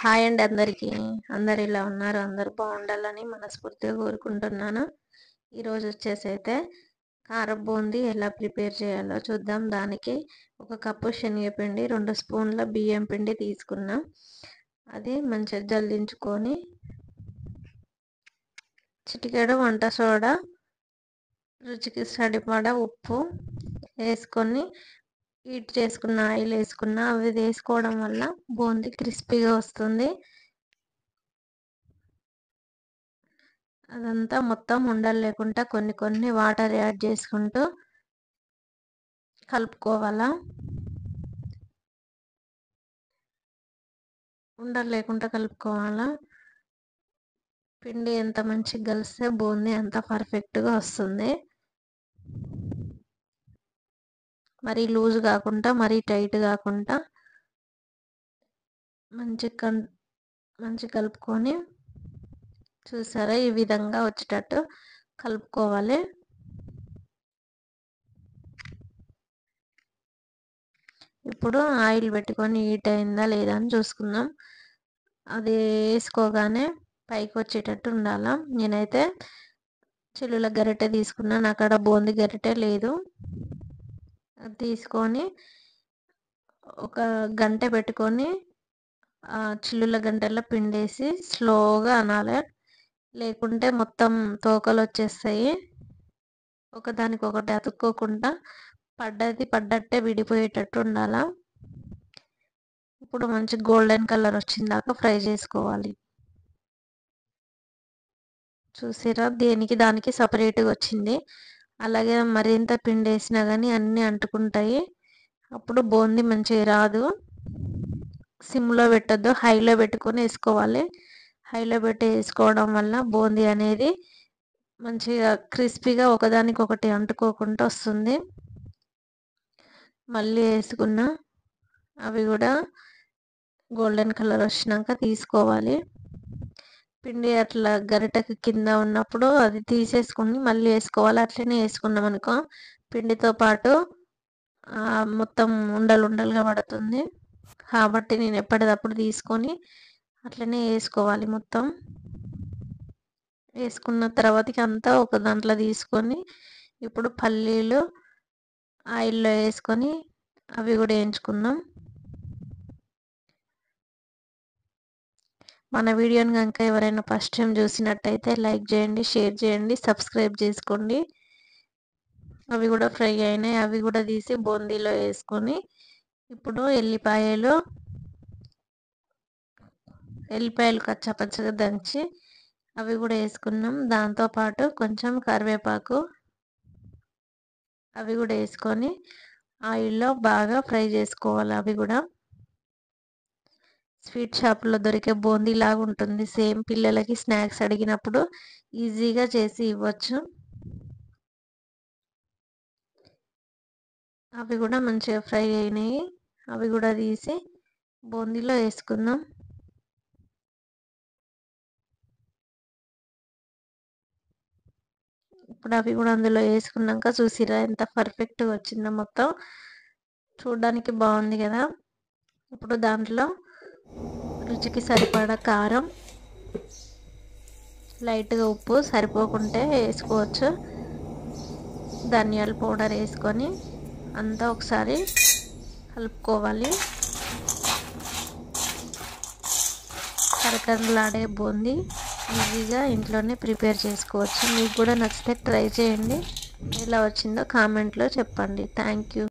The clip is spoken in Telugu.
హాయ్ అండి అందరికీ. అందరు ఇలా ఉన్నారు, అందరు బాగుండాలని మనస్ఫూర్తిగా కోరుకుంటున్నాను. ఈరోజు వచ్చేసైతే కారం బూందీ ఎలా ప్రిపేర్ చేయాలో చూద్దాం. దానికి ఒక కప్పు శనగపిండి, 2 స్పూన్ల బియ్యం పిండి తీసుకున్నాం. అది మంచిగా జల్లించుకొని చిటికెడు వంట సోడా, రుచికి సరిపడా ఉప్పు వేసుకొని హీట్ చేసుకున్న ఆయిల్ వేసుకున్న. అవి వేసుకోవడం వల్ల బూందీ క్రిస్పీగా వస్తుంది. అదంతా మొత్తం ఉండలు లేకుండా కొన్ని కొన్ని వాటర్ యాడ్ చేసుకుంటూ కలుపుకోవాలా. ఉండలు లేకుండా కలుపుకోవాలా. పిండి ఎంత మంచిగా కలిస్తే బూందీ అంత పర్ఫెక్ట్గా వస్తుంది. మరీ లూజ్ కాకుండా మరీ టైట్ కాకుండా మంచి కలుపుకొని, చూసారా ఈ విధంగా వచ్చేటట్టు కలుపుకోవాలి. ఇప్పుడు ఆయిల్ పెట్టుకొని హీట్ అయిందా లేదా అని చూసుకుందాం. అది వేసుకోగానే పైకి వచ్చేటట్టు ఉండాలా. నేనైతే చిల్లుల గరిటె తీసుకున్నాను, అక్కడ బూందీ గరిటె లేదు. అది తీసుకొని ఒక గంట పెట్టుకొని చిల్లుల గంటల్లో పిండేసి స్లోగా అనాలి, లేకుంటే మొత్తం తోకలు వచ్చేస్తాయి. ఒకదానికొకటి అతుక్కోకుండా పడ్డట్టే విడిపోయేటట్టు ఉండాలా. ఇప్పుడు మంచి గోల్డెన్ కలర్ వచ్చిందాక ఫ్రై చేసుకోవాలి. చూసారా దేనికి దానికి సపరేట్గా వచ్చింది. అలాగే మరింత పిండి వేసినా కానీ అన్నీ అంటుకుంటాయి, అప్పుడు బూందీ మంచిగా రాదు. సిమ్లో పెట్టద్దు, హైలో పెట్టుకొని వేసుకోవాలి. హైలో పెట్టి వేసుకోవడం వల్ల బూందీ అనేది మంచిగా క్రిస్పీగా ఒకదానికొకటి అంటుకోకుండా వస్తుంది. మళ్ళీ వేసుకున్న అవి కూడా గోల్డెన్ కలర్ వచ్చినాక తీసుకోవాలి. పిండి అట్లా గరిటెకి కింద ఉన్నప్పుడు అది తీసేసుకుని మళ్ళీ వేసుకోవాలి. అట్లనే వేసుకున్నాం అనుకో పిండితో పాటు మొత్తం ఉండలుగా పడుతుంది. కాబట్టి నేను ఎప్పటికప్పుడు తీసుకొని అట్లనే వేసుకోవాలి. మొత్తం వేసుకున్న తర్వాతకి అంతా ఒక దాంట్లో తీసుకొని ఇప్పుడు పల్లీలు ఆయిల్లో వేసుకొని అవి కూడా వేయించుకుందాం. మన వీడియోని కనుక ఎవరైనా ఫస్ట్ టైం చూసినట్టయితే లైక్ చేయండి, షేర్ చేయండి, సబ్స్క్రైబ్ చేసుకోండి. అవి కూడా ఫ్రై అయినాయి, అవి కూడా తీసి బూందీలో వేసుకొని ఇప్పుడు ఎల్లిపాయలు కచ్చాపచ్చగా దంచి అవి కూడా వేసుకున్నాం. దాంతోపాటు కొంచెం కరివేపాకు అవి కూడా వేసుకొని ఆయిల్లో బాగా ఫ్రై చేసుకోవాలి. అవి కూడా స్వీట్ షాప్లో దొరికే బూందీ లాగా ఉంటుంది. సేమ్ పిల్లలకి స్నాక్స్ అడిగినప్పుడు ఈజీగా చేసి ఇవ్వచ్చు. అవి కూడా మంచిగా ఫ్రై అయినాయి, అవి కూడా తీసి బూందీలో వేసుకుందాం. ఇప్పుడు అవి కూడా అందులో వేసుకున్నాక చూసిరా ఎంత పర్ఫెక్ట్గా వచ్చిందో. మొత్తం చూడడానికి బాగుంది కదా. ఇప్పుడు దాంట్లో రుచికి సరిపడా కారం, లైట్గా ఉప్పు, సరిపోకుంటే వేసుకోవచ్చు. ధనియాల పౌడర్ వేసుకొని అంతా ఒకసారి కలుపుకోవాలి. కరకరలాడే బూందీ ఈజీగా ఇంట్లోనే ప్రిపేర్ చేసుకోవచ్చు. మీకు కూడా నచ్చితే ట్రై చేయండి. ఎలా వచ్చిందో కామెంట్లో చెప్పండి. Thank you.